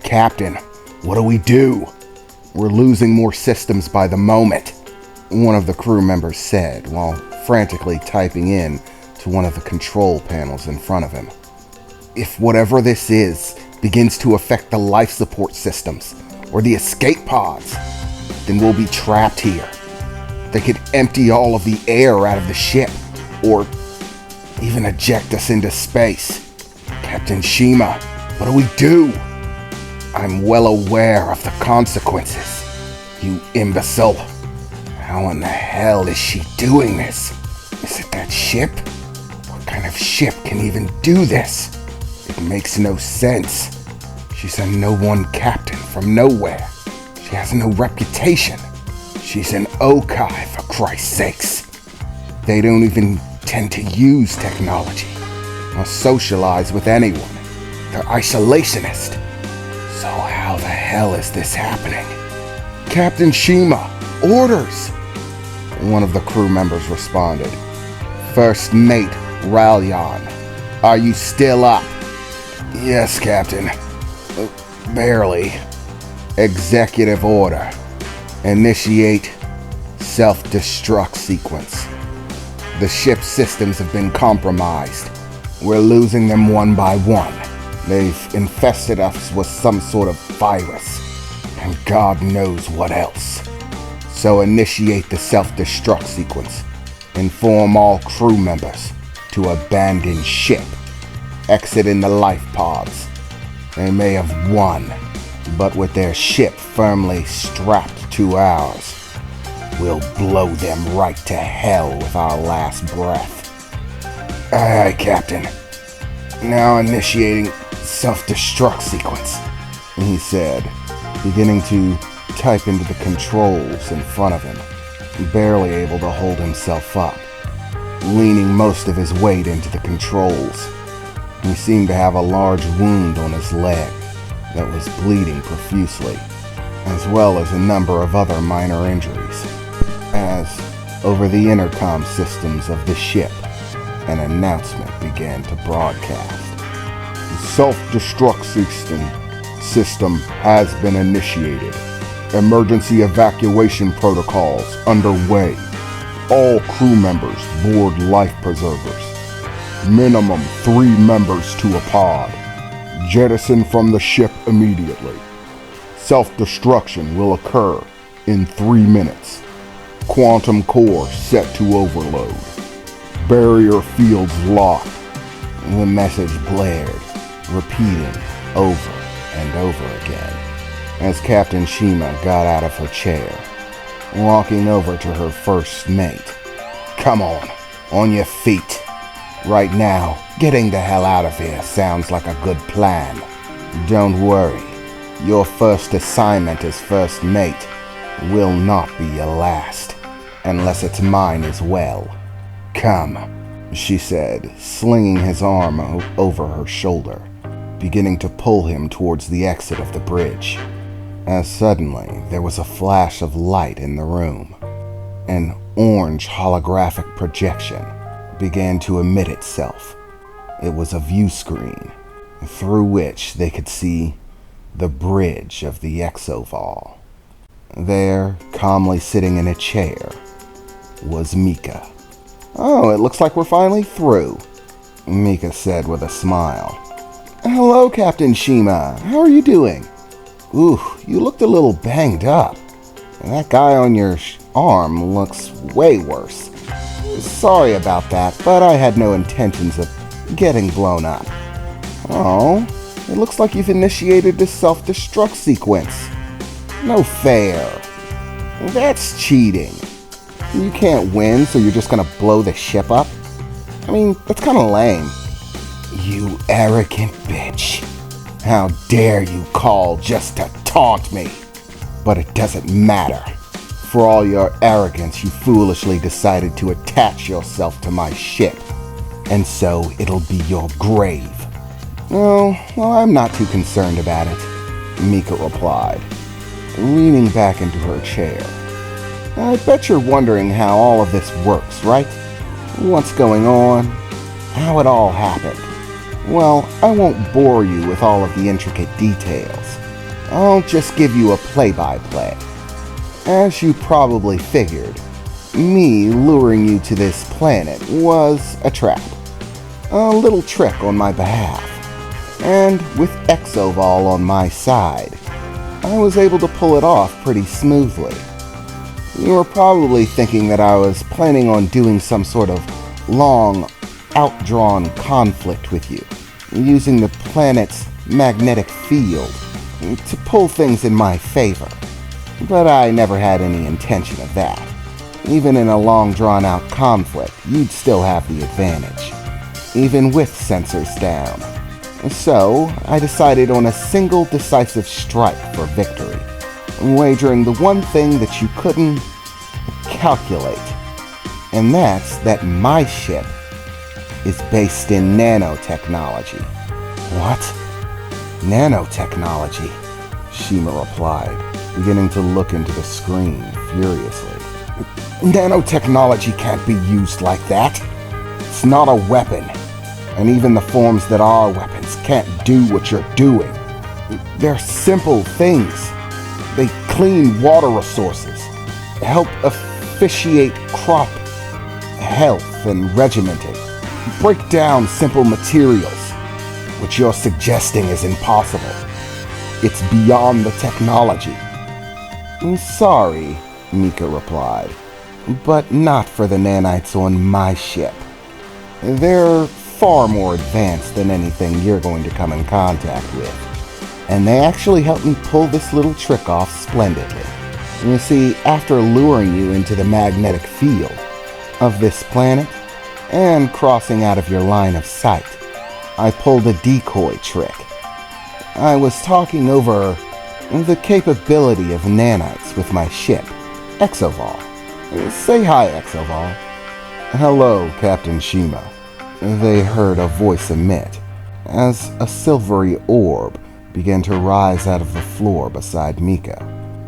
Captain, what do we do? We're losing more systems by the moment, one of the crew members said while frantically typing in to one of the control panels in front of him. If whatever this is begins to affect the life support systems or the escape pods, then we'll be trapped here. They could empty all of the air out of the ship or even eject us into space. Captain Shima, what do we do? I'm well aware of the consequences. You imbecile. How in the hell is she doing this? Is it that ship? What kind of ship can even do this? It makes no sense. She's a no-one captain from nowhere. She has no reputation. She's an Okai, for Christ's sakes. They don't even tend to use technology or socialize with anyone. They're isolationist. So how the hell is this happening? Captain Shima, orders! One of the crew members responded. First Mate Ralyan, are you still up? Yes, Captain. Barely. Executive order. Initiate self-destruct sequence. The ship's systems have been compromised. We're losing them one by one. They've infested us with some sort of virus, and God knows what else. So initiate the self-destruct sequence. Inform all crew members to abandon ship. Exit in the life pods. They may have won, but with their ship firmly strapped to ours, we'll blow them right to hell with our last breath. Aye, aye, Captain. Now initiating self-destruct sequence, he said, beginning to type into the controls in front of him, barely able to hold himself up, leaning most of his weight into the controls. He seemed to have a large wound on his leg that was bleeding profusely, as well as a number of other minor injuries, as over the intercom systems of the ship, an announcement began to broadcast. The self-destruct system has been initiated. Emergency evacuation protocols underway. All crew members board life preservers. Minimum 3 members to a pod. Jettison from the ship immediately. Self-destruction will occur in 3 minutes. Quantum core set to overload. Barrier fields locked. The message blared, repeating over and over again as Captain Shima got out of her chair, walking over to her first mate. Come on your feet. Right now, getting the hell out of here sounds like a good plan. Don't worry, your first assignment as first mate will not be your last, unless it's mine as well. Come, she said, slinging his arm over her shoulder, beginning to pull him towards the exit of the bridge. As suddenly, there was a flash of light in the room. An orange holographic projection began to emit itself. It was a view screen, through which they could see the bridge of the exovol. There, calmly sitting in a chair, was Mika. Oh, it looks like we're finally through, Mika said with a smile. Hello, Captain Shima. How are you doing? Ooh, you looked a little banged up. And that guy on your arm looks way worse. Sorry about that, but I had no intentions of getting blown up. Oh, it looks like you've initiated the self-destruct sequence. No fair. That's cheating. You can't win, so you're just gonna blow the ship up? I mean, that's kinda lame. You arrogant bitch. How dare you call just to taunt me? But it doesn't matter. For all your arrogance, you foolishly decided to attach yourself to my ship. And so it'll be your grave. Oh, well, I'm not too concerned about it, Mika replied, leaning back into her chair. I bet you're wondering how all of this works, right? What's going on? How it all happened? Well, I won't bore you with all of the intricate details. I'll just give you a play-by-play. As you probably figured, me luring you to this planet was a trap. A little trick on my behalf. And with exovol on my side, I was able to pull it off pretty smoothly. You were probably thinking that I was planning on doing some sort of long, outdrawn conflict with you, using the planet's magnetic field to pull things in my favor. But I never had any intention of that. Even in a long drawn-out conflict, you'd still have the advantage, even with sensors down. So, I decided on a single decisive strike for victory, wagering the one thing that you couldn't calculate, and that's that my ship is based in nanotechnology. What? Nanotechnology? Shima replied, beginning to look into the screen furiously. Nanotechnology can't be used like that. It's not a weapon. And even the forms that are weapons can't do what you're doing. They're simple things. They clean water resources, help officiate crop health and regimenting, break down simple materials. What you're suggesting is impossible. It's beyond the technology. Sorry, Mika replied, but not for the nanites on my ship. They're far more advanced than anything you're going to come in contact with, and they actually helped me pull this little trick off splendidly. You see, after luring you into the magnetic field of this planet and crossing out of your line of sight, I pulled a decoy trick. I was talking over the capability of nanites with my ship, Exovol. Say hi, Exovol. Hello, Captain Shima. They heard a voice emit as a silvery orb began to rise out of the floor beside Mika,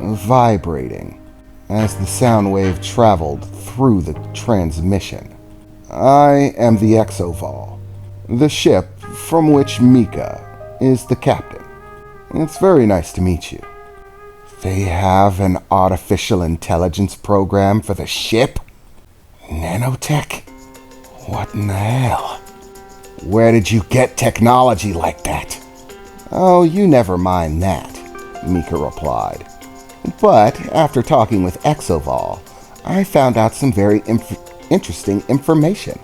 vibrating as the sound wave traveled through the transmission. I am the Exovol, the ship from which Mika is the captain. It's very nice to meet you. They have an artificial intelligence program for the ship? Nanotech? What in the hell? Where did you get technology like that? Oh, you never mind that, Mika replied. But after talking with Exovol, I found out some very interesting information.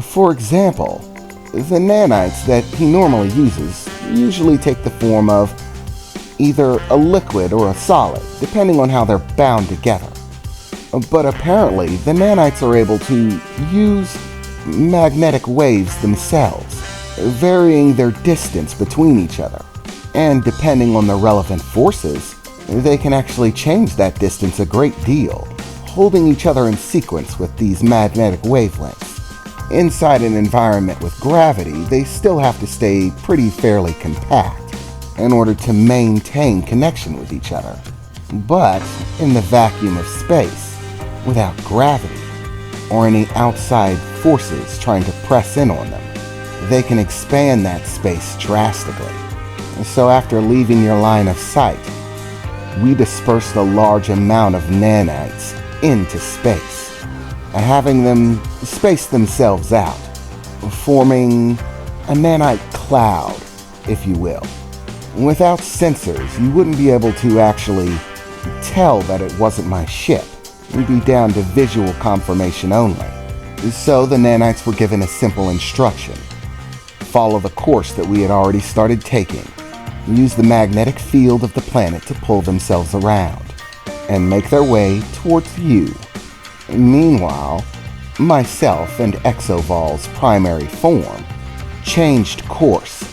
For example, the nanites that he normally uses usually take the form of either a liquid or a solid, depending on how they're bound together. But apparently, the nanites are able to use magnetic waves themselves, varying their distance between each other. And depending on the relevant forces, they can actually change that distance a great deal, holding each other in sequence with these magnetic wavelengths. Inside an environment with gravity, they still have to stay pretty fairly compact in order to maintain connection with each other. But in the vacuum of space, without gravity, or any outside forces trying to press in on them, they can expand that space drastically. So after leaving your line of sight, we dispersed a large amount of nanites into space, having them space themselves out, forming a nanite cloud, if you will. Without sensors, you wouldn't be able to actually tell that it wasn't my ship. You'd be down to visual confirmation only. So the nanites were given a simple instruction. Follow the course that we had already started taking. Use the magnetic field of the planet to pull themselves around and make their way towards you. Meanwhile, myself and Exovol's primary form changed course,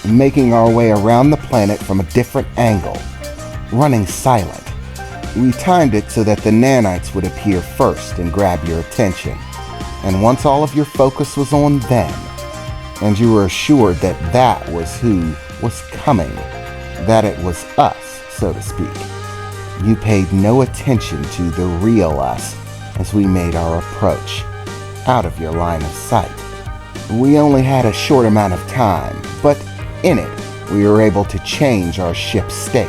making our way around the planet from a different angle, running silent. We timed it so that the nanites would appear first and grab your attention. And once all of your focus was on them, and you were assured that that was who was coming, that it was us, so to speak, you paid no attention to the real us as we made our approach, out of your line of sight. We only had a short amount of time, but in it, we were able to change our ship's state,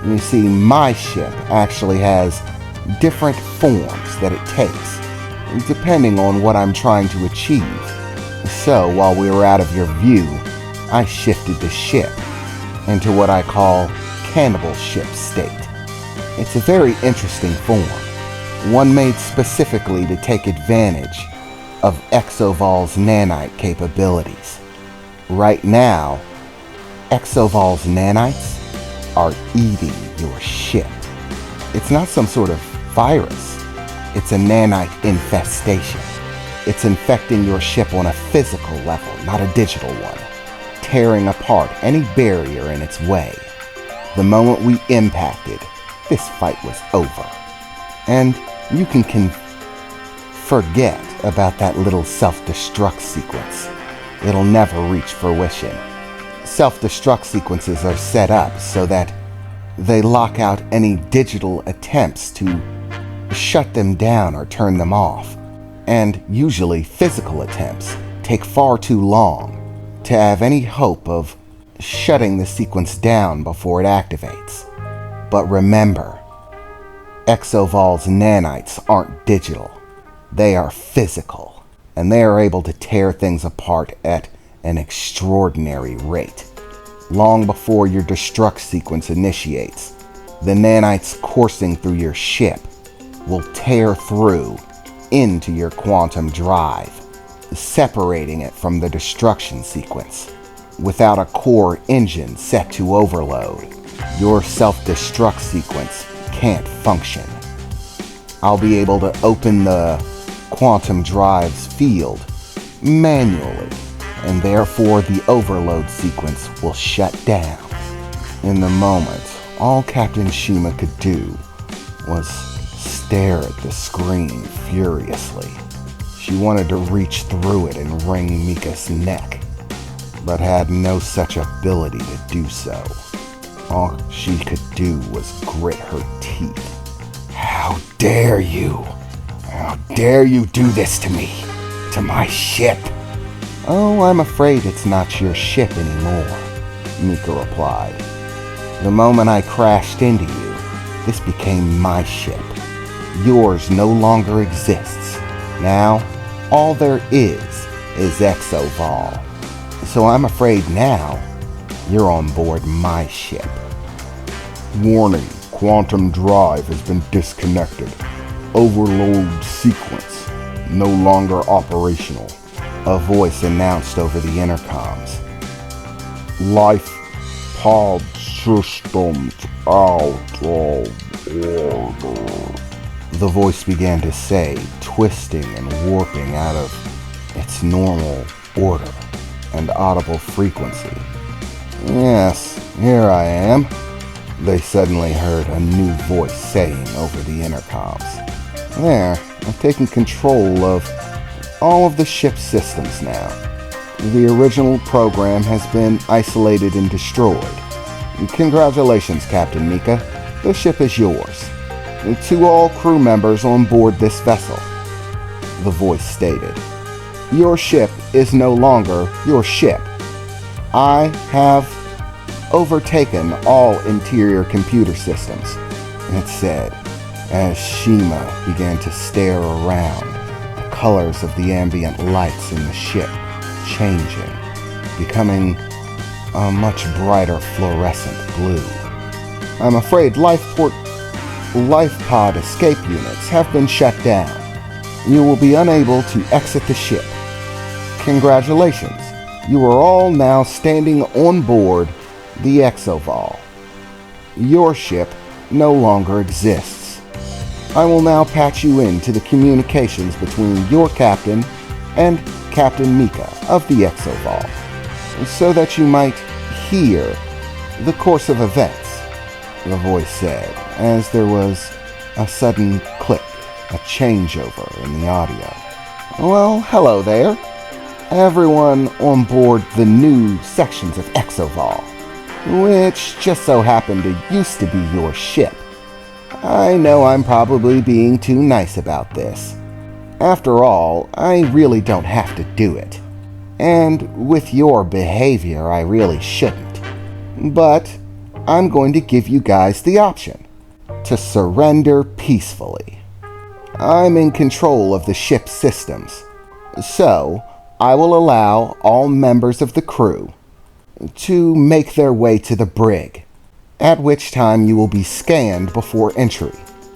You see, my ship actually has different forms that it takes, depending on what I'm trying to achieve. So, while we were out of your view, I shifted the ship into what I call cannibal ship state. It's a very interesting form, one made specifically to take advantage of exovol's nanite capabilities. Right now, exovol's nanites are eating your ship. It's not some sort of virus. It's a nanite infestation. It's infecting your ship on a physical level, not a digital one, tearing apart any barrier in its way. The moment we impacted, this fight was over. And you can forget about that little self-destruct sequence. It'll never reach fruition. Self-destruct sequences are set up so that they lock out any digital attempts to shut them down or turn them off. And usually physical attempts take far too long to have any hope of shutting the sequence down before it activates. But remember, exovol's nanites aren't digital. They are physical, and they are able to tear things apart at an extraordinary rate. Long before your destruct sequence initiates, the nanites coursing through your ship will tear through into your quantum drive, separating it from the destruction sequence. Without a core engine set to overload, your self-destruct sequence can't function. I'll be able to open the quantum drive's field manually, and therefore the overload sequence will shut down. In the moment, all Captain Shima could do was stare at the screen furiously. She wanted to reach through it and wring Mika's neck, but had no such ability to do so. All she could do was grit her teeth. How dare you? How dare you do this to me? To my ship? Oh, I'm afraid it's not your ship anymore, Mika replied. The moment I crashed into you, this became my ship. Yours no longer exists. Now, all there is exovol. So I'm afraid now, you're on board my ship. Warning, quantum drive has been disconnected. Overload sequence no longer operational. A voice announced over the intercoms. Life pod systems out of order. The voice began to say, twisting and warping out of its normal order and audible frequency. Yes, here I am, they suddenly heard a new voice saying over the intercoms. There, I've taken control of all of the ship's systems now. The original program has been isolated and destroyed. Congratulations, Captain Mika. The ship is yours. To all crew members on board this vessel, the voice stated, your ship is no longer your ship. I have overtaken all interior computer systems, it said, as Shima began to stare around, the colors of the ambient lights in the ship changing, becoming a much brighter fluorescent blue. I'm afraid life pod escape units have been shut down. You will be unable to exit the ship. Congratulations, you are all now standing on board the exovol. Your ship no longer exists. I will now patch you into the communications between your captain and Captain Mika of the exovol, so that you might hear the course of events, the voice said, as there was a sudden click, a changeover in the audio. Well, hello there. Everyone on board the new sections of exovol, which just so happened to used to be your ship. I know I'm probably being too nice about this. After all, I really don't have to do it. And with your behavior, I really shouldn't. But I'm going to give you guys the option to surrender peacefully. I'm in control of the ship's systems, so I will allow all members of the crew to make their way to the brig, at which time you will be scanned before entry.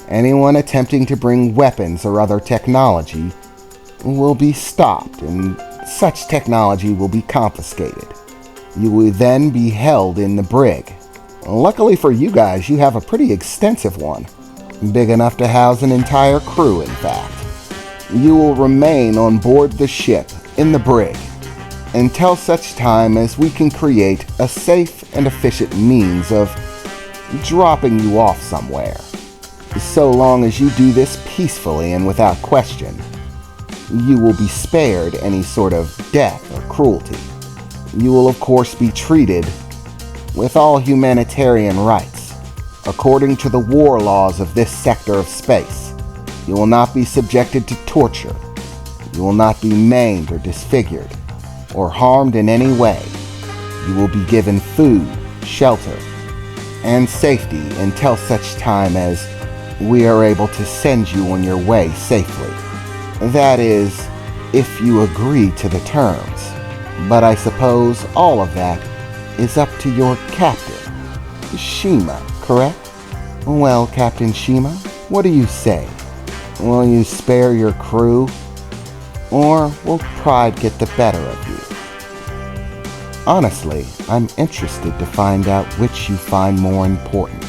Anyone attempting to bring weapons or other technology will be stopped, and such technology will be confiscated. You will then be held in the brig. Luckily for you guys, you have a pretty extensive one, big enough to house an entire crew, in fact. You will remain on board the ship in the brig until such time as we can create a safe and efficient means of dropping you off somewhere. So long as you do this peacefully and without question, you will be spared any sort of death or cruelty. You will of course be treated with all humanitarian rights, according to the war laws of this sector of space. You will not be subjected to torture. You will not be maimed or disfigured, or harmed in any way. You will be given food, shelter, and safety until such time as we are able to send you on your way safely. That is, if you agree to the terms. But I suppose all of that is up to your captain, Shima, correct? Well, Captain Shima, what do you say? Will you spare your crew, or will pride get the better of you? Honestly, I'm interested to find out which you find more important.